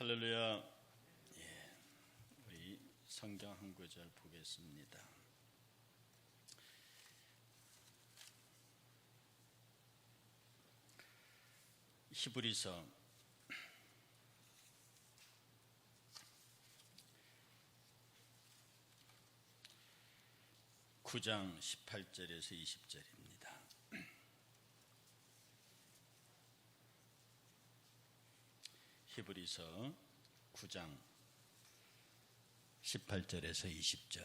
할렐루야. 우리 성경 한 구절 보겠습니다. 히브리서 9장 18절에서 20절입니다. 히브리서 9장 18절에서 20절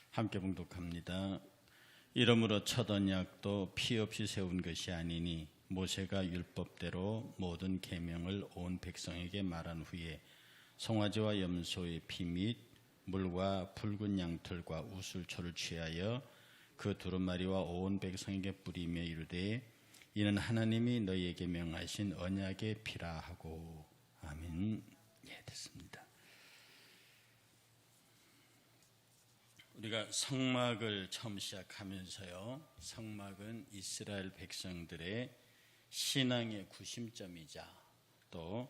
함께 봉독합니다. 이러므로 첫 언약도 피 없이 세운 것이 아니니 모세가 율법대로 모든 계명을 온 백성에게 말한 후에 송아지와 염소의 피 및 물과 붉은 양털과 우슬초를 취하여 그 두루마리와 온 백성에게 뿌리며 이르되 이는 하나님이 너희에게 명하신 언약의 피라 하고. 아멘. 됐습니다. 우리가 성막을 처음 시작하면서요, 성막은 이스라엘 백성들의 신앙의 구심점이자 또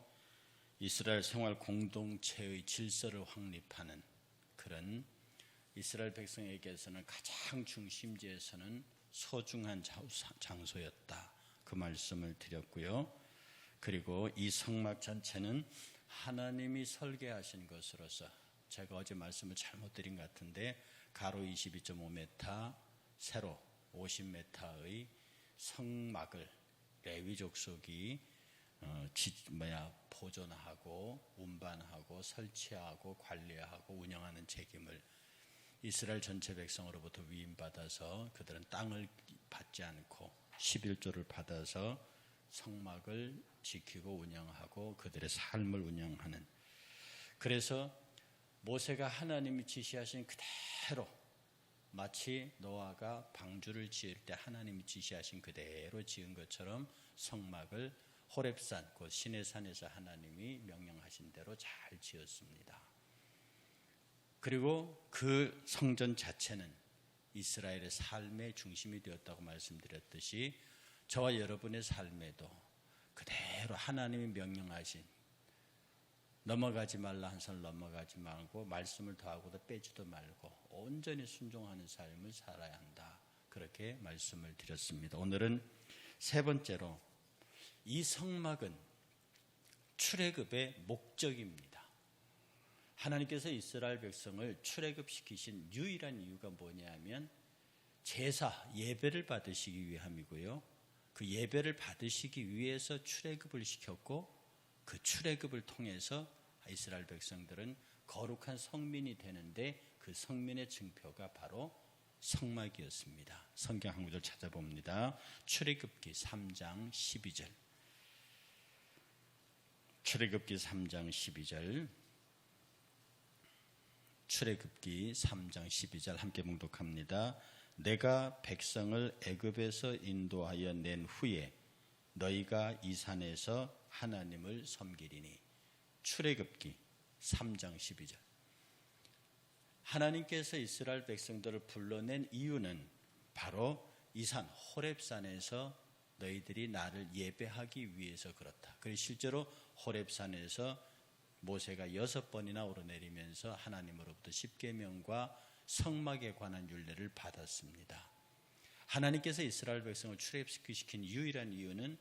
이스라엘 생활 공동체의 질서를 확립하는 그런 이스라엘 백성에게서는 가장 중심지에서는 소중한 장소였다, 그 말씀을 드렸고요. 그리고 이 성막 전체는 하나님이 설계하신 것으로서, 제가 어제 말씀을 잘못 드린 것 같은데 가로 22.5m, 세로 50m의 성막을 레위 족속이 보존하고 운반하고 설치하고 관리하고 운영하는 책임을 이스라엘 전체 백성으로부터 위임받아서 그들은 땅을 받지 않고 11조를 받아서 성막을 지키고 운영하고 그들의 삶을 운영하는, 그래서 모세가 하나님이 지시하신 그대로, 마치 노아가 방주를 지을 때 하나님이 지시하신 그대로 지은 것처럼 성막을 호렙산, 곧 시내산에서 하나님이 명령하신 대로 잘 지었습니다. 그리고 그 성전 자체는 이스라엘의 삶의 중심이 되었다고 말씀드렸듯이 저와 여러분의 삶에도 그대로 하나님이 명령하신, 넘어가지 말라 한 선 넘어가지 말고 말씀을 더하고도 빼지도 말고 온전히 순종하는 삶을 살아야 한다, 그렇게 말씀을 드렸습니다. 오늘은 세 번째로 이 성막은 출애굽의 목적입니다. 하나님께서 이스라엘 백성을 출애굽시키신 유일한 이유가 뭐냐면 제사, 예배를 받으시기 위함이고요. 그 예배를 받으시기 위해서 출애굽을 시켰고, 그 출애굽을 통해서 이스라엘 백성들은 거룩한 성민이 되는데 그 성민의 증표가 바로 성막이었습니다. 성경 한 구절 찾아봅니다. 출애굽기 3장 12절. 출애굽기 3장 12절. 출애굽기 3장 12절 함께 봉독합니다. 내가 백성을 애굽에서 인도하여 낸 후에 너희가 이 산에서 하나님을 섬기리니. 출애굽기 3장 12절. 하나님께서 이스라엘 백성들을 불러낸 이유는 바로 이 산 호렙산에서 너희들이 나를 예배하기 위해서 그렇다. 그리고 실제로 호렙산에서 모세가 6번이나 오르내리면서 하나님으로부터 십계명과 성막에 관한 율례를 받았습니다. 하나님께서 이스라엘 백성을 출애굽시킨 유일한 이유는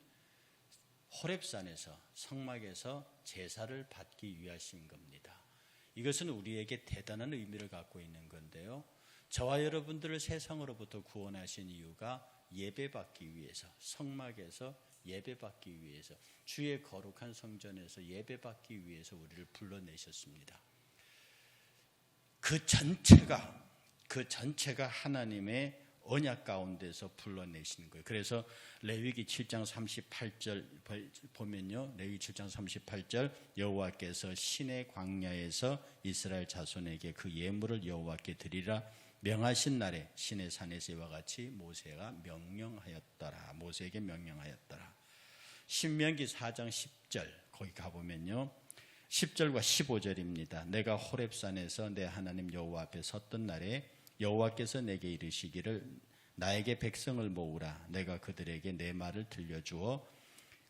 호렙산에서, 성막에서 제사를 받기 위하신 겁니다. 이것은 우리에게 대단한 의미를 갖고 있는 건데요, 저와 여러분들을 세상으로부터 구원하신 이유가 예배받기 위해서, 성막에서 예배받기 위해서, 주의 거룩한 성전에서 예배받기 위해서 우리를 불러내셨습니다. 그 전체가 하나님의 언약 가운데서 불러내신 거예요. 그래서 레위기 7장 38절 보면요, 레위기 7장 38절 여호와께서 시내 광야에서 이스라엘 자손에게 그 예물을 여호와께 드리라 명하신 날에 시내 산에서 이와 같이 모세가 명령하였더라. 모세에게 명령하였더라. 신명기 4장 10절 거기 가보면요, 10절과 15절입니다. 내가 호렙산에서 내 하나님 여호와 앞에 섰던 날에 여호와께서 내게 이르시기를 나에게 백성을 모으라. 내가 그들에게 내 말을 들려주어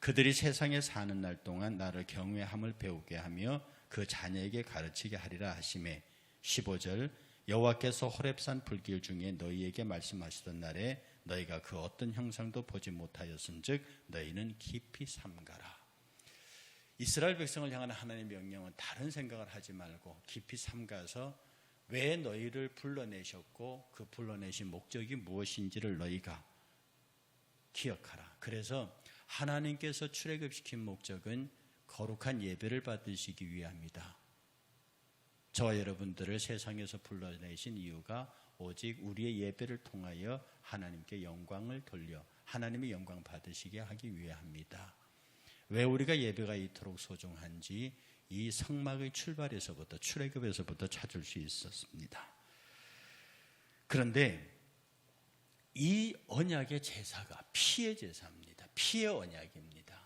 그들이 세상에 사는 날 동안 나를 경외함을 배우게 하며 그 자녀에게 가르치게 하리라 하시매 15절 여호와께서 호렙산 불길 중에 너희에게 말씀하시던 날에 너희가 그 어떤 형상도 보지 못하였은즉 너희는 깊이 삼가라. 이스라엘 백성을 향한 하나님의 명령은 다른 생각을 하지 말고 깊이 삼가서 왜 너희를 불러내셨고 그 불러내신 목적이 무엇인지를 너희가 기억하라. 그래서 하나님께서 출애굽시킨 목적은 거룩한 예배를 받으시기 위함이다. 저와 여러분들을 세상에서 불러내신 이유가 오직 우리의 예배를 통하여 하나님께 영광을 돌려 하나님의 영광 받으시게 하기 위함이다. 왜 우리가 예배가 이토록 소중한지 이 성막의 출발에서부터 출애굽에서부터 찾을 수 있었습니다. 그런데 이 언약의 제사가 피의 제사입니다. 피의 언약입니다.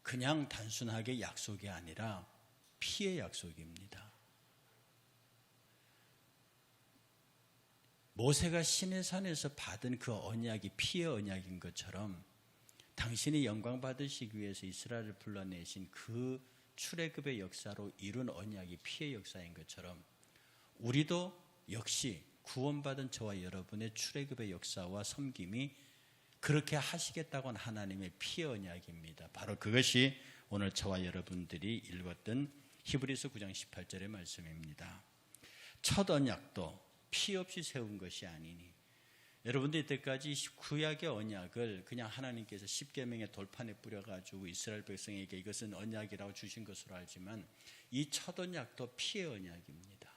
그냥 단순하게 약속이 아니라 피의 약속입니다. 모세가 시내산에서 받은 그 언약이 피의 언약인 것처럼 당신이 영광 받으시기 위해서 이스라엘을 불러내신 그 출애굽의 역사로 이룬 언약이 피의 역사인 것처럼 우리도 역시 구원받은 저와 여러분의 출애굽의 역사와 섬김이 그렇게 하시겠다고 한 하나님의 피의 언약입니다. 바로 그것이 오늘 저와 여러분들이 읽었던 히브리서 9장 18절의 말씀입니다. 첫 언약도 피 없이 세운 것이 아니니 여러분들 이때까지 구약의 언약을 그냥 하나님께서 십계명의 돌판에 뿌려가지고 이스라엘 백성에게 이것은 언약이라고 주신 것으로 알지만 이 첫 언약도 피의 언약입니다.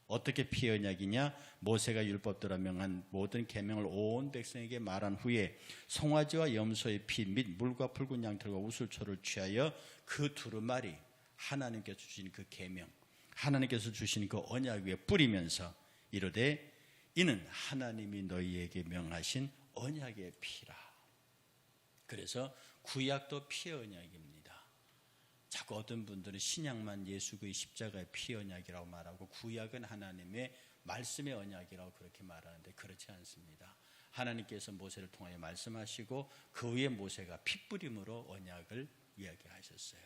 어떻게 피의 언약이냐? 모세가 율법대로 명한 모든 계명을 온 백성에게 말한 후에 송아지와 염소의 피 및 물과 붉은 양털과 우슬초를 취하여 그 두루마리 하나님께서 주신 그 계명 하나님께서 주신 그 언약 위에 뿌리면서 이르되 이는 하나님이 너희에게 명하신 언약의 피라. 그래서 구약도 피의 언약입니다. 자꾸 어떤 분들은 신약만 예수 그의 십자가의 피의 언약이라고 말하고 구약은 하나님의 말씀의 언약이라고 그렇게 말하는데 그렇지 않습니다. 하나님께서 모세를 통하여 말씀하시고 그 후에 모세가 피 뿌림으로 언약을 이야기하셨어요.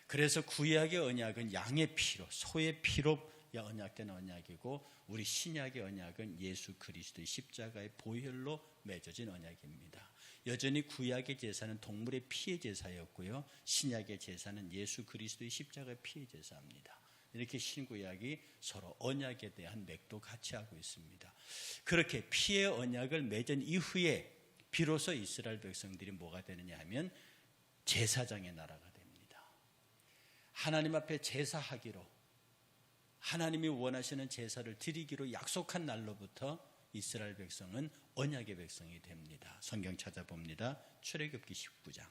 그래서 구약의 언약은 양의 피로 소의 피로 언약된 언약이고 우리 신약의 언약은 예수 그리스도의 십자가의 보혈로 맺어진 언약입니다. 여전히 구약의 제사는 동물의 피의 제사였고요. 신약의 제사는 예수 그리스도의 십자가의 피의 제사입니다. 이렇게 신구약이 서로 언약에 대한 맥도 같이 하고 있습니다. 그렇게 피의 언약을 맺은 이후에 비로소 이스라엘 백성들이 뭐가 되느냐 하면 제사장의 나라가 됩니다. 하나님 앞에 제사하기로 하나님이 원하시는 제사를 드리기로 약속한 날로부터 이스라엘 백성은 언약의 백성이 됩니다. 성경 찾아봅니다. 출애굽기 19장.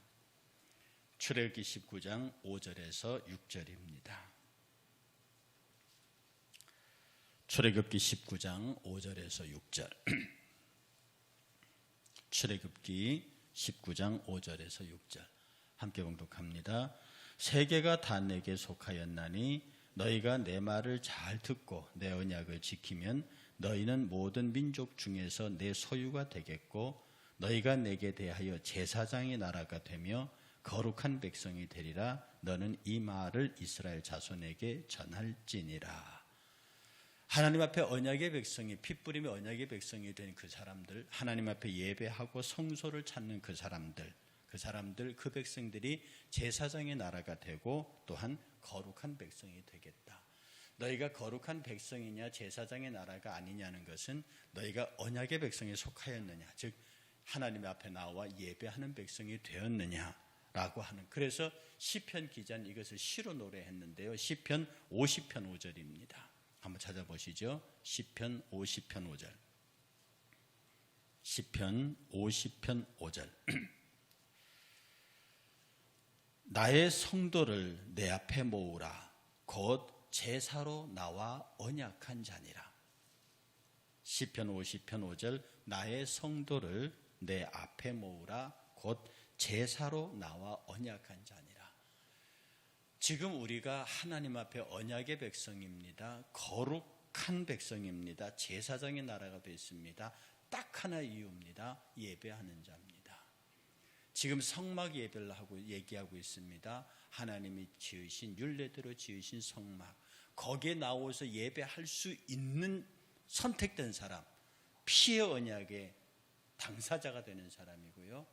출애굽기 19장 5절에서 6절입니다. 출애굽기 19장 5절에서 6절. 출애굽기 19장 5절에서 6절. 함께 봉독합니다. 세계가 다 내게 속하였나니 너희가 내 말을 잘 듣고 내 언약을 지키면 너희는 모든 민족 중에서 내 소유가 되겠고 너희가 내게 대하여 제사장의 나라가 되며 거룩한 백성이 되리라. 너는 이 말을 이스라엘 자손에게 전할지니라. 하나님 앞에 언약의 백성이 핏부림의 언약의 백성이 된 그 사람들, 하나님 앞에 예배하고 성소를 찾는 그 사람들, 그 백성들이 제사장의 나라가 되고 또한 거룩한 백성이 되겠다. 너희가 거룩한 백성이냐 제사장의 나라가 아니냐는 것은 너희가 언약의 백성에 속하였느냐, 즉 하나님 앞에 나와 예배하는 백성이 되었느냐라고 하는. 그래서 시편 기자는 이것을 시로 노래했는데요. 시편 50편 5절입니다. 한번 찾아보시죠. 시편 50편 5절. 시편 50편 5절. 나의 성도를 내 앞에 모으라. 곧 제사로 나와 언약한 자니라. 시편 50편 5절. 나의 성도를 내 앞에 모으라. 곧 제사로 나와 언약한 자니라. 지금 우리가 하나님 앞에 언약의 백성입니다. 거룩한 백성입니다. 제사장의 나라가 됐습니다. 딱 하나의 이유입니다. 예배하는 자입니다. 지금 성막 예배를 얘기하고 있습니다. 하나님이 지으신, 율례대로 지으신 성막, 거기에 나와서 예배할 수 있는 선택된 사람, 피의 언약의 당사자가 되는 사람이고요.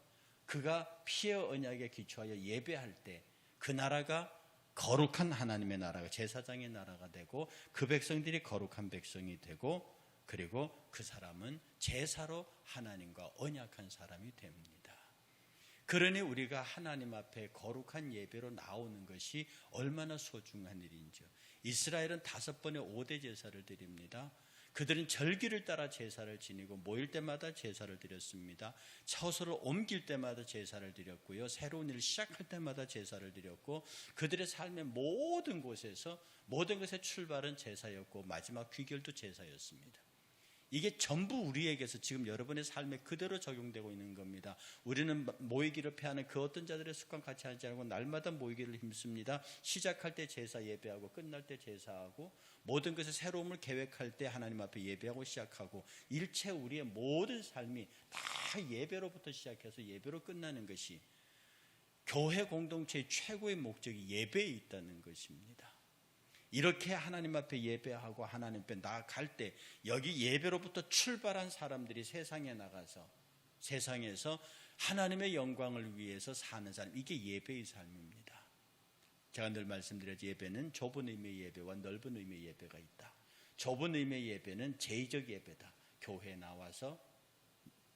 그가 피의 언약에 기초하여 예배할 때 그 나라가 거룩한 하나님의 나라가, 제사장의 나라가 되고, 그 백성들이 거룩한 백성이 되고, 그리고 그 사람은 제사로 하나님과 언약한 사람이 됩니다. 그러니 우리가 하나님 앞에 거룩한 예배로 나오는 것이 얼마나 소중한 일인지요. 이스라엘은 5번의 5대 제사를 드립니다. 그들은 절기를 따라 제사를 지니고 모일 때마다 제사를 드렸습니다. 처소를 옮길 때마다 제사를 드렸고요. 새로운 일을 시작할 때마다 제사를 드렸고, 그들의 삶의 모든 곳에서 모든 것의 출발은 제사였고 마지막 귀결도 제사였습니다. 이게 전부 우리에게서 지금 여러분의 삶에 그대로 적용되고 있는 겁니다. 우리는 모이기를 패하는 그 어떤 자들의 습관 같이 하지 않고 날마다 모이기를 힘씁니다. 시작할 때 제사 예배하고 끝날 때 제사하고, 모든 것의 새로움을 계획할 때 하나님 앞에 예배하고 시작하고, 일체 우리의 모든 삶이 다 예배로부터 시작해서 예배로 끝나는 것이 교회 공동체의 최고의 목적이 예배에 있다는 것입니다. 이렇게 하나님 앞에 예배하고 하나님 앞에 나아갈 때 여기 예배로부터 출발한 사람들이 세상에 나가서 세상에서 하나님의 영광을 위해서 사는 사람, 이게 예배의 삶입니다. 제가 늘 말씀드렸죠. 예배는 좁은 의미의 예배와 넓은 의미의 예배가 있다. 좁은 의미의 예배는 제의적 예배다. 교회에 나와서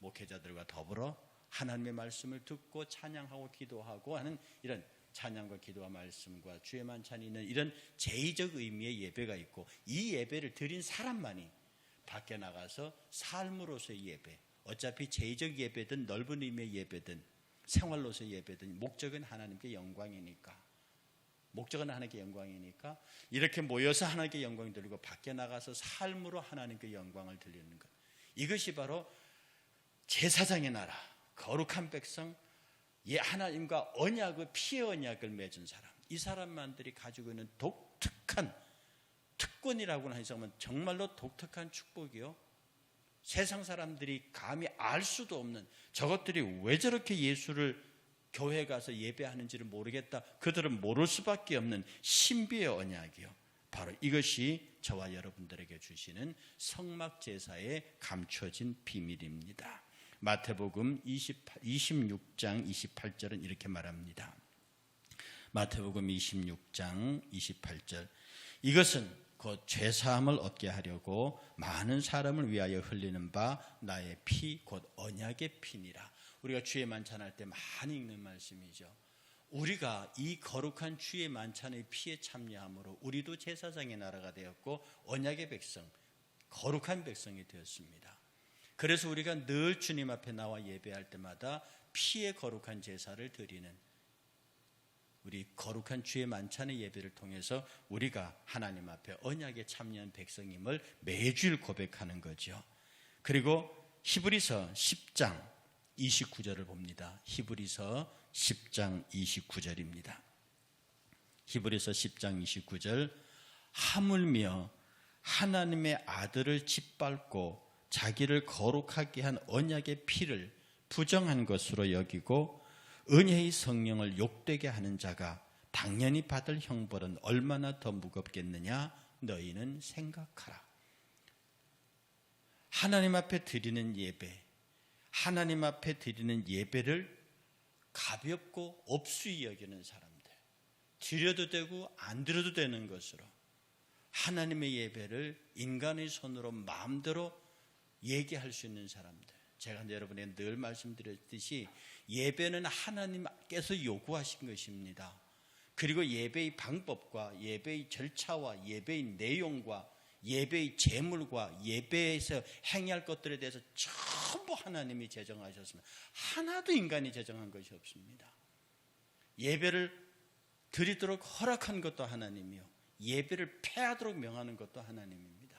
목회자들과 더불어 하나님의 말씀을 듣고 찬양하고 기도하고 하는 이런 찬양과 기도와 말씀과 주의 만찬이 있는 이런 제의적 의미의 예배가 있고, 이 예배를 드린 사람만이 밖에 나가서 삶으로서의 예배, 어차피 제의적 예배든 넓은 의미의 예배든 생활로서의 예배든 목적은 하나님께 영광이니까, 목적은 하나님께 영광이니까 이렇게 모여서 하나님께 영광을 드리고 밖에 나가서 삶으로 하나님께 영광을 드리는 것, 이것이 바로 제사장의 나라, 거룩한 백성, 하나님과 언약의 피의 언약을 맺은 사람, 이 사람만들이 가지고 있는 독특한 특권이라고는 하지만 정말로 독특한 축복이요, 세상 사람들이 감히 알 수도 없는, 저것들이 왜 저렇게 예수를 교회에 가서 예배하는지를 모르겠다, 그들은 모를 수밖에 없는 신비의 언약이요, 바로 이것이 저와 여러분들에게 주시는 성막 제사에 감춰진 비밀입니다. 마태복음 26장 28절은 이렇게 말합니다. 마태복음 26장 28절, 이것은 곧 죄사함을 얻게 하려고 많은 사람을 위하여 흘리는 바 나의 피 곧 언약의 피니라. 우리가 주의 만찬할 때 많이 읽는 말씀이죠. 우리가 이 거룩한 주의 만찬의 피에 참여함으로 우리도 제사장의 나라가 되었고 언약의 백성, 거룩한 백성이 되었습니다. 그래서 우리가 늘 주님 앞에 나와 예배할 때마다 피의 거룩한 제사를 드리는, 우리 거룩한 주의 만찬의 예배를 통해서 우리가 하나님 앞에 언약에 참여한 백성임을 매주일 고백하는 거죠. 그리고 히브리서 10장 29절을 봅니다. 히브리서 10장 29절입니다. 히브리서 10장 29절, 하물며 하나님의 아들을 짓밟고 자기를 거룩하게 한 언약의 피를 부정한 것으로 여기고 은혜의 성령을 욕되게 하는 자가 당연히 받을 형벌은 얼마나 더 무겁겠느냐 너희는 생각하라. 하나님 앞에 드리는 예배, 하나님 앞에 드리는 예배를 가볍고 업수히 여기는 사람들, 드려도 되고 안 드려도 되는 것으로 하나님의 예배를 인간의 손으로 마음대로 얘기할 수 있는 사람들, 제가 여러분에게 늘 말씀드렸듯이 예배는 하나님께서 요구하신 것입니다. 그리고 예배의 방법과 예배의 절차와 예배의 내용과 예배의 제물과 예배에서 행할 것들에 대해서 전부 하나님이 제정하셨습니다. 하나도 인간이 제정한 것이 없습니다. 예배를 드리도록 허락한 것도 하나님이요, 예배를 폐하도록 명하는 것도 하나님입니다.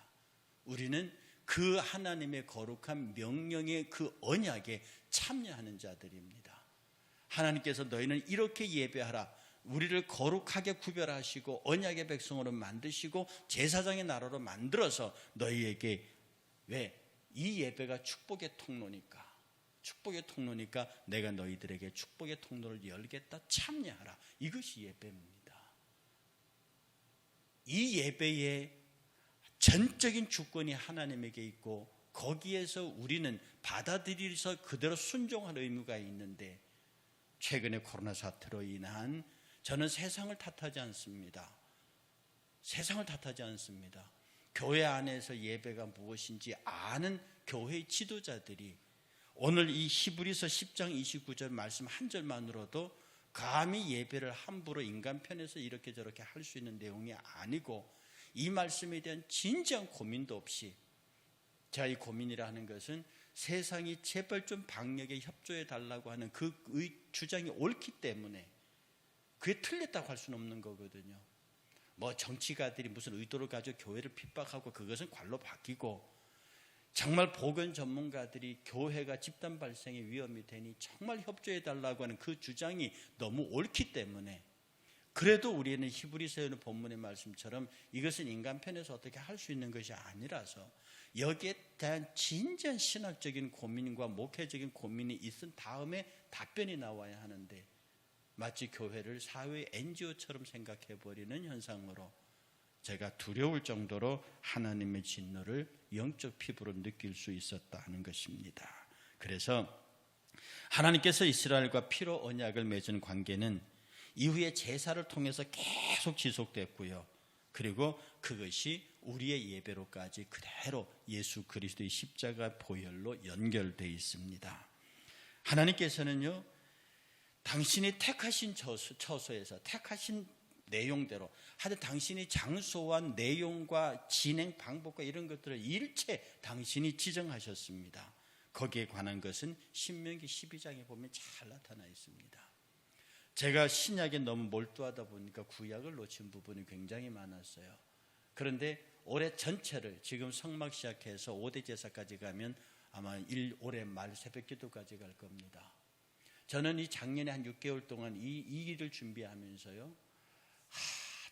우리는 그 하나님의 거룩한 명령의 그 언약에 참여하는 자들입니다. 하나님께서 너희는 이렇게 예배하라, 우리를 거룩하게 구별하시고 언약의 백성으로 만드시고 제사장의 나라로 만들어서 너희에게, 왜? 이 예배가 축복의 통로니까, 축복의 통로니까 내가 너희들에게 축복의 통로를 열겠다. 참여하라. 이것이 예배입니다. 이 예배의 전적인 주권이 하나님에게 있고 거기에서 우리는 받아들여서 그대로 순종할 의무가 있는데, 최근에 코로나 사태로 인한, 저는 세상을 탓하지 않습니다. 세상을 탓하지 않습니다. 교회 안에서 예배가 무엇인지 아는 교회의 지도자들이 오늘 이 히브리서 10장 29절 말씀 한 절만으로도 감히 예배를 함부로 인간 편에서 이렇게 저렇게 할 수 있는 내용이 아니고, 이 말씀에 대한 진지한 고민도 없이, 제가 이 고민이라 하는 것은 세상이 제발 좀 방역에 협조해 달라고 하는 그 주장이 옳기 때문에, 그게 틀렸다고 할 수는 없는 거거든요. 뭐 정치가들이 무슨 의도를 가지고 교회를 핍박하고 그것은 관로 바뀌고, 정말 보건 전문가들이 교회가 집단 발생의 위험이 되니 정말 협조해 달라고 하는 그 주장이 너무 옳기 때문에, 그래도 우리는 히브리서의 본문의 말씀처럼 이것은 인간 편에서 어떻게 할 수 있는 것이 아니라서 여기에 대한 진지한 신학적인 고민과 목회적인 고민이 있은 다음에 답변이 나와야 하는데, 마치 교회를 사회의 NGO처럼 생각해버리는 현상으로 제가 두려울 정도로 하나님의 진노를 영적 피부로 느낄 수 있었다는 것입니다. 그래서 하나님께서 이스라엘과 피로 언약을 맺은 관계는 이후에 제사를 통해서 계속 지속됐고요. 그리고 그것이 우리의 예배로까지 그대로 예수 그리스도의 십자가 보혈로 연결되어 있습니다. 하나님께서는요, 당신이 택하신 처소에서 택하신 내용대로, 하여튼 당신이 장소와 내용과 진행 방법과 이런 것들을 일체 당신이 지정하셨습니다. 거기에 관한 것은 신명기 12장에 보면 잘 나타나 있습니다. 제가 신약에 너무 몰두하다 보니까 구약을 놓친 부분이 굉장히 많았어요. 그런데 올해 전체를, 지금 성막 시작해서 5대 제사까지 가면 아마 올해 말 새벽기도까지 갈 겁니다. 저는 이 작년에 한 6개월 동안 이 일을 준비하면서요,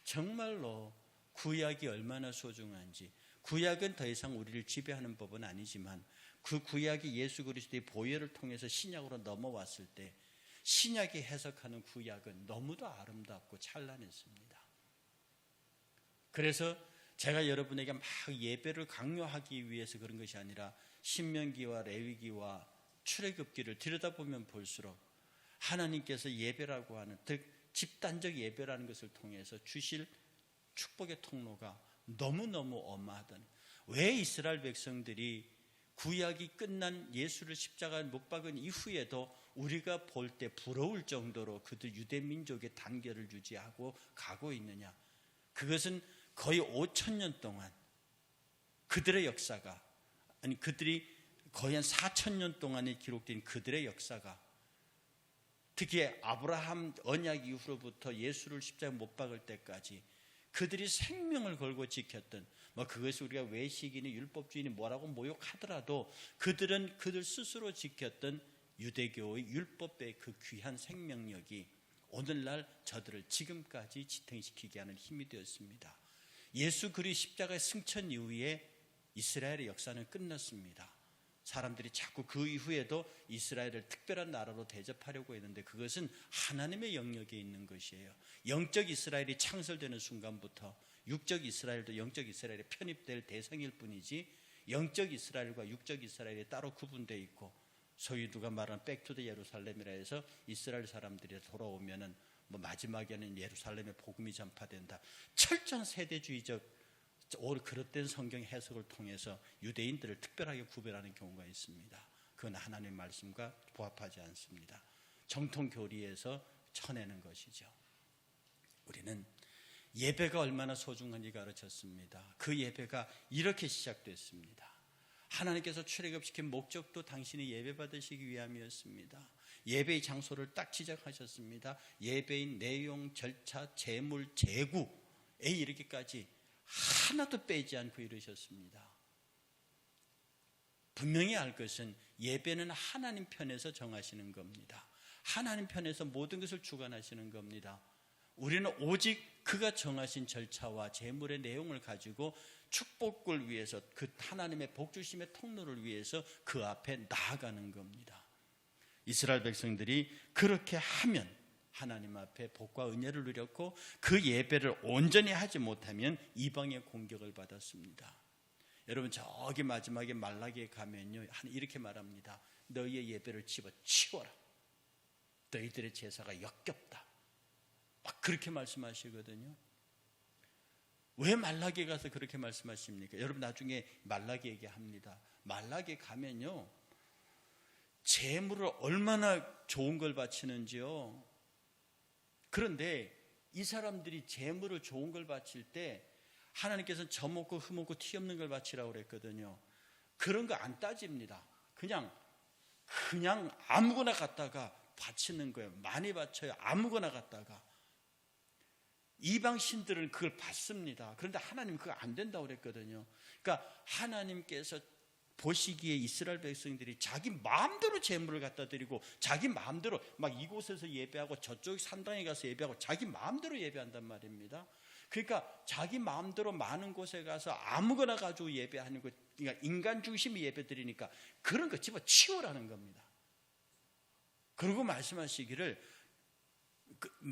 정말로 구약이 얼마나 소중한지, 구약은 더 이상 우리를 지배하는 법은 아니지만 그 구약이 예수 그리스도의 보혈을 통해서 신약으로 넘어왔을 때 신약이 해석하는 구약은 너무도 아름답고 찬란했습니다. 그래서 제가 여러분에게 막 예배를 강요하기 위해서 그런 것이 아니라 신명기와 레위기와 출애굽기를 들여다보면 볼수록 하나님께서 예배라고 하는, 즉 집단적 예배라는 것을 통해서 주실 축복의 통로가 너무너무 어마하던, 왜 이스라엘 백성들이 구약이 끝난 예수를 십자가에 못 박은 이후에도 우리가 볼 때 부러울 정도로 그들 유대 민족의 단결을 유지하고 가고 있느냐? 그것은 거의 5,000년 동안 그들의 역사가, 아니 그들이 거의 한 4,000년 동안에 기록된 그들의 역사가, 특히 아브라함 언약 이후로부터 예수를 십자가에 못 박을 때까지 그들이 생명을 걸고 지켰던, 뭐 그것이 우리가 외식이니 율법주의니 뭐라고 모욕하더라도 그들은 그들 스스로 지켰던 유대교의 율법의 그 귀한 생명력이 오늘날 저들을 지금까지 지탱시키게 하는 힘이 되었습니다. 예수 그리스도 십자가의 승천 이후에 이스라엘의 역사는 끝났습니다. 사람들이 자꾸 그 이후에도 이스라엘을 특별한 나라로 대접하려고 했는데 그것은 하나님의 영역에 있는 것이에요. 영적 이스라엘이 창설되는 순간부터 육적 이스라엘도 영적 이스라엘에 편입될 대상일 뿐이지, 영적 이스라엘과 육적 이스라엘이 따로 구분되어 있고, 소위 누가 말하는 백투더 예루살렘이라 해서 이스라엘 사람들이 돌아오면은 뭐 마지막에는 예루살렘의 복음이 전파된다, 철저한 세대주의적 그릇된 성경 해석을 통해서 유대인들을 특별하게 구별하는 경우가 있습니다. 그건 하나님의 말씀과 부합하지 않습니다. 정통 교리에서 쳐내는 것이죠. 우리는 예배가 얼마나 소중한지 가르쳤습니다. 그 예배가 이렇게 시작됐습니다. 하나님께서 출애굽시킨 목적도 당신이 예배 받으시기 위함이었습니다. 예배의 장소를 딱 지적하셨습니다. 예배의 내용, 절차, 제물, 제구에 이르기까지 하나도 빼지 않고 이루셨습니다. 분명히 알 것은 예배는 하나님 편에서 정하시는 겁니다. 하나님 편에서 모든 것을 주관하시는 겁니다. 우리는 오직 그가 정하신 절차와 제물의 내용을 가지고 축복을 위해서, 그 하나님의 복주심의 통로를 위해서 그 앞에 나아가는 겁니다. 이스라엘 백성들이 그렇게 하면 하나님 앞에 복과 은혜를 누렸고, 그 예배를 온전히 하지 못하면 이방의 공격을 받았습니다. 여러분, 저기 마지막에 말라기에 가면요, 이렇게 말합니다. 너희의 예배를 집어치워라. 너희들의 제사가 역겹다. 막 그렇게 말씀하시거든요. 왜 말라기에 가서 그렇게 말씀하십니까? 여러분, 나중에 말라기 얘기합니다. 말라기에 가면요, 제물을 얼마나 좋은 걸 바치는지요. 그런데 이 사람들이 제물을 좋은 걸 바칠 때 하나님께서는 젖먹고 흠없고 티 없는 걸 바치라고 그랬거든요. 그런 거 안 따집니다. 그냥 아무거나 갖다가 바치는 거예요. 많이 바쳐요. 아무거나 갖다가. 이방 신들은 그걸 받습니다. 그런데 하나님 그거 안 된다고 그랬거든요. 그러니까 하나님께서 보시기에 이스라엘 백성들이 자기 마음대로 제물을 갖다 드리고, 자기 마음대로 막 이곳에서 예배하고 저쪽 산당에 가서 예배하고 자기 마음대로 예배한단 말입니다. 그러니까 자기 마음대로 많은 곳에 가서 아무거나 가지고 예배하는 것, 그러니까 인간 중심의 예배 드리니까 그런 거 집어치우라는 겁니다. 그리고 말씀하시기를,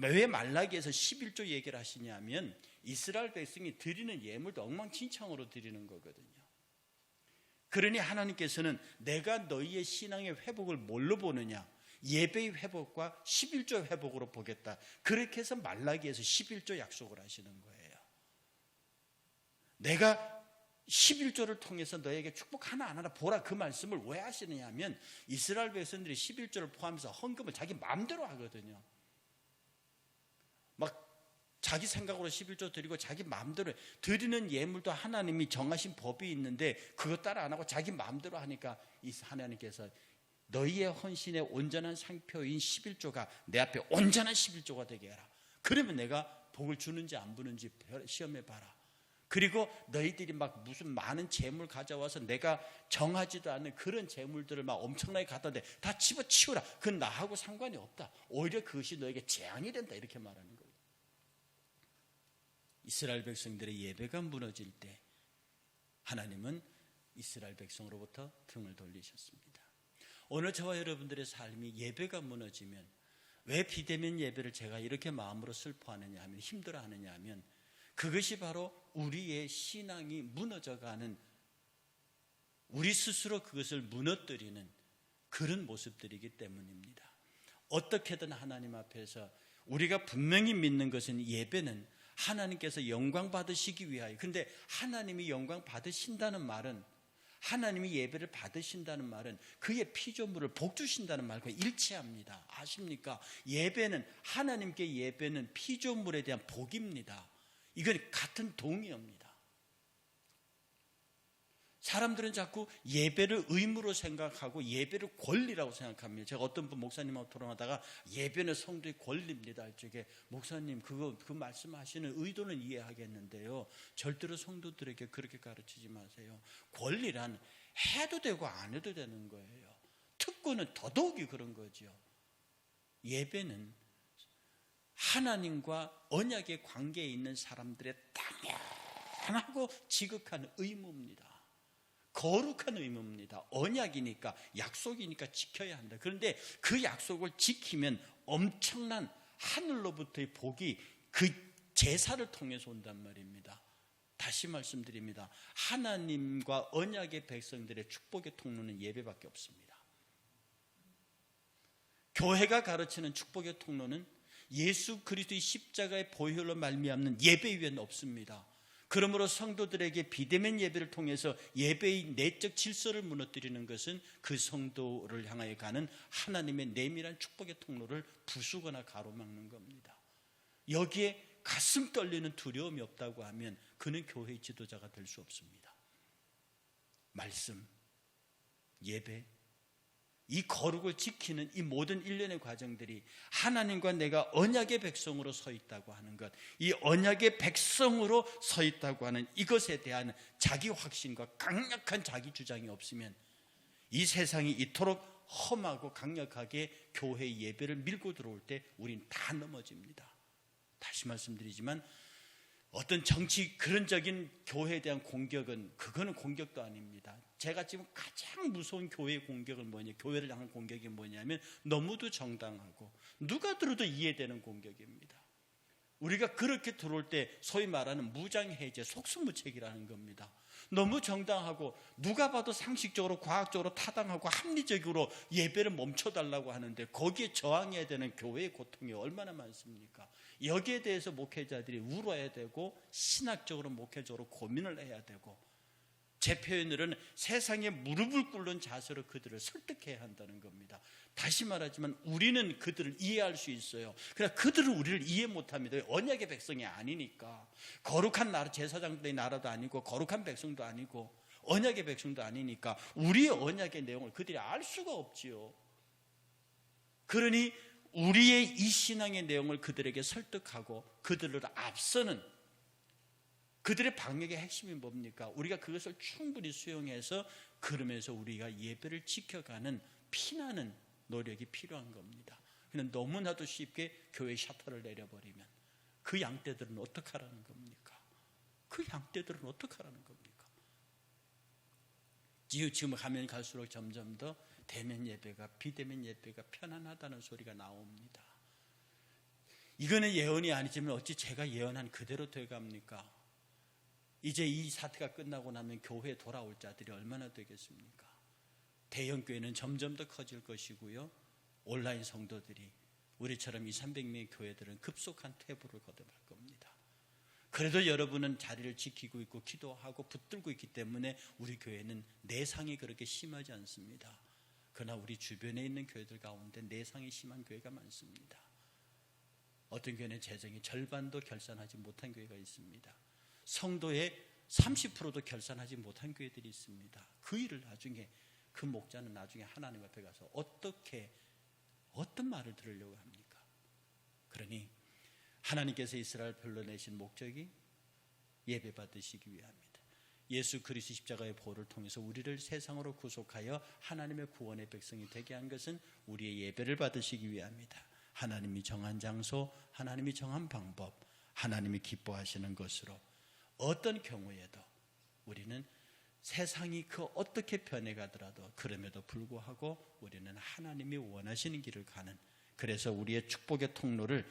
왜 말라기에서 11조 얘기를 하시냐면 이스라엘 백성이 드리는 예물도 엉망진창으로 드리는 거거든요. 그러니 하나님께서는 내가 너희의 신앙의 회복을 뭘로 보느냐? 예배의 회복과 11조 회복으로 보겠다. 그렇게 해서 말라기에서 11조 약속을 하시는 거예요. 내가 11조를 통해서 너에게 축복 하나하나 보라, 그 말씀을 왜 하시느냐 하면 이스라엘 백성들이 11조를 포함해서 헌금을 자기 마음대로 하거든요. 막 자기 생각으로 11조 드리고 자기 마음대로 드리는 예물도 하나님이 정하신 법이 있는데 그거 따라 안 하고 자기 마음대로 하니까 이 하나님께서 너희의 헌신의 온전한 상표인 11조가 내 앞에 온전한 11조가 되게 해라. 그러면 내가 복을 주는지 안 주는지 시험해 봐라. 그리고 너희들이 막 무슨 많은 재물 가져와서 내가 정하지도 않은 그런 재물들을 막 엄청나게 갖다 대 다 집어치우라. 그건 나하고 상관이 없다. 오히려 그것이 너에게 재앙이 된다. 이렇게 말하는 거예요. 이스라엘 백성들의 예배가 무너질 때 하나님은 이스라엘 백성으로부터 등을 돌리셨습니다. 오늘 저와 여러분들의 삶이 예배가 무너지면, 왜 비대면 예배를 제가 이렇게 마음으로 슬퍼하느냐 하면, 힘들어하느냐 하면, 그것이 바로 우리의 신앙이 무너져가는, 우리 스스로 그것을 무너뜨리는 그런 모습들이기 때문입니다. 어떻게든 하나님 앞에서 우리가 분명히 믿는 것은 예배는 하나님께서 영광 받으시기 위하여, 근데 하나님이 영광 받으신다는 말은, 하나님이 예배를 받으신다는 말은 그의 피조물을 복 주신다는 말과 일치합니다. 아십니까? 예배는, 하나님께 예배는 피조물에 대한 복입니다. 이건 같은 동의어입니다. 사람들은 자꾸 예배를 의무로 생각하고 예배를 권리라고 생각합니다. 제가 어떤 분 목사님하고 토론하다가 예배는 성도의 권리입니다 할 적에, 목사님 그 말씀하시는 의도는 이해하겠는데요, 절대로 성도들에게 그렇게 가르치지 마세요. 권리란 해도 되고 안 해도 되는 거예요. 특권은 더더욱이 그런 거죠. 예배는 하나님과 언약의 관계에 있는 사람들의 당연하고 지극한 의무입니다. 거룩한 의무입니다. 언약이니까, 약속이니까 지켜야 한다. 그런데 그 약속을 지키면 엄청난 하늘로부터의 복이 그 제사를 통해서 온단 말입니다. 다시 말씀드립니다. 하나님과 언약의 백성들의 축복의 통로는 예배밖에 없습니다. 교회가 가르치는 축복의 통로는 예수 그리스도의 십자가의 보혈로 말미암는 예배 위에는 없습니다. 그러므로 성도들에게 비대면 예배를 통해서 예배의 내적 질서를 무너뜨리는 것은 그 성도를 향하여 가는 하나님의 내밀한 축복의 통로를 부수거나 가로막는 겁니다. 여기에 가슴 떨리는 두려움이 없다고 하면 그는 교회의 지도자가 될 수 없습니다. 말씀, 예배, 이 거룩을 지키는 이 모든 일련의 과정들이 하나님과 내가 언약의 백성으로 서 있다고 하는 것, 이 언약의 백성으로 서 있다고 하는 이것에 대한 자기 확신과 강력한 자기 주장이 없으면 이 세상이 이토록 험하고 강력하게 교회의 예배를 밀고 들어올 때 우린 다 넘어집니다. 다시 말씀드리지만 어떤 정치 그런적인 교회에 대한 공격은 그거는 공격도 아닙니다. 제가 지금 가장 무서운 교회의 공격은 뭐냐, 교회를 향한 공격이 뭐냐면 너무도 정당하고 누가 들어도 이해되는 공격입니다. 우리가 그렇게 들어올 때 소위 말하는 무장해제, 속수무책이라는 겁니다. 너무 정당하고 누가 봐도 상식적으로 과학적으로 타당하고 합리적으로 예배를 멈춰달라고 하는데 거기에 저항해야 되는 교회의 고통이 얼마나 많습니까? 여기에 대해서 목회자들이 울어야 되고 신학적으로 목회적으로 고민을 해야 되고, 제 표현으로는 세상에 무릎을 꿇는 자세로 그들을 설득해야 한다는 겁니다. 다시 말하지만 우리는 그들을 이해할 수 있어요. 그러나 그들은 우리를 이해 못합니다. 언약의 백성이 아니니까. 거룩한 나라, 제사장들의 나라도 아니고 거룩한 백성도 아니고 언약의 백성도 아니니까 우리의 언약의 내용을 그들이 알 수가 없지요. 그러니 우리의 이 신앙의 내용을 그들에게 설득하고 그들을 앞서는 그들의 방역의 핵심이 뭡니까? 우리가 그것을 충분히 수용해서 그러면서 우리가 예배를 지켜가는 피나는 노력이 필요한 겁니다. 그냥 너무나도 쉽게 교회 셔터를 내려버리면 그 양떼들은 어떡하라는 겁니까? 그 양떼들은 어떡하라는 겁니까? 지금 가면 갈수록 점점 더 대면 예배가, 비대면 예배가 편안하다는 소리가 나옵니다. 이거는 예언이 아니지만 어찌 제가 예언한 그대로 돼갑니까? 이제 이 사태가 끝나고 나면 교회에 돌아올 자들이 얼마나 되겠습니까? 대형 교회는 점점 더 커질 것이고요, 온라인 성도들이 우리처럼 200~300명의 교회들은 급속한 퇴보를 거듭할 겁니다. 그래도 여러분은 자리를 지키고 있고 기도하고 붙들고 있기 때문에 우리 교회는 내상이 그렇게 심하지 않습니다. 그러나 우리 주변에 있는 교회들 가운데 내상이 심한 교회가 많습니다. 어떤 교회는 재정의 절반도 결산하지 못한 교회가 있습니다. 성도의 30%도 결산하지 못한 교회들이 있습니다. 그 일을 나중에, 그 목자는 나중에 하나님 앞에 가서 어떤 말을 들으려고 합니까? 그러니 하나님께서 이스라엘 불러내신 목적이 예배 받으시기 위함이다. 예수 그리스도 십자가의 보혈을 통해서 우리를 세상으로 구속하여 하나님의 구원의 백성이 되게 한 것은 우리의 예배를 받으시기 위함이다. 하나님이 정한 장소, 하나님이 정한 방법, 하나님이 기뻐하시는 것으로 어떤 경우에도 우리는 세상이 그 어떻게 변해가더라도 그럼에도 불구하고 우리는 하나님이 원하시는 길을 가는, 그래서 우리의 축복의 통로를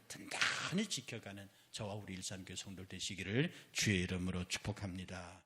든든히 지켜가는 저와 우리 일산교회 성도들 되시기를 주의 이름으로 축복합니다.